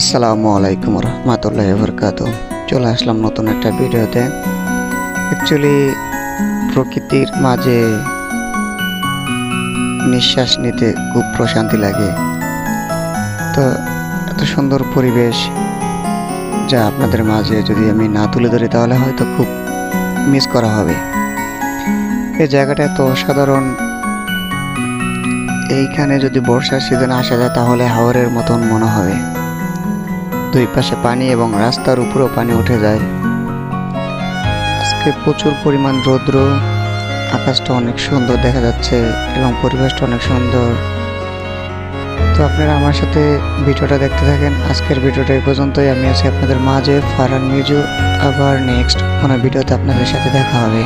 আসসালামু আলাইকুম রহমতুল্লাহি ওয়া বারাকাতুহু। চলে আসলাম নতুন একটা ভিডিওতে। অ্যাকচুয়ালি প্রকৃতির মাঝে নিঃশ্বাস নিতে খুব প্রশান্তি লাগে। তো এত সুন্দর পরিবেশ যা আপনাদের মাঝে যদি আমি না তুলে ধরি তাহলে হয়তো খুব মিস করা হবে। এই জায়গাটা এত অসাধারণ। এইখানে যদি বর্ষার সিজনে আসা যায় তাহলে হাওরের মতন মনে হবে। দুই পাশে পানি এবং রাস্তার উপরেও পানি উঠে যায়। আজকে প্রচুর পরিমাণ রৌদ্র, আকাশটা অনেক সুন্দর দেখা যাচ্ছে এবং পরিবেশটা অনেক সুন্দর। তো আপনারা আমার সাথে ভিডিওটা দেখতে থাকেন। আজকের ভিডিওটা এই পর্যন্তই। আমি আছি আপনাদের মাঝে ফারহান মিজু। আবার নেক্সট কোনো ভিডিওতে আপনাদের সাথে দেখা হবে।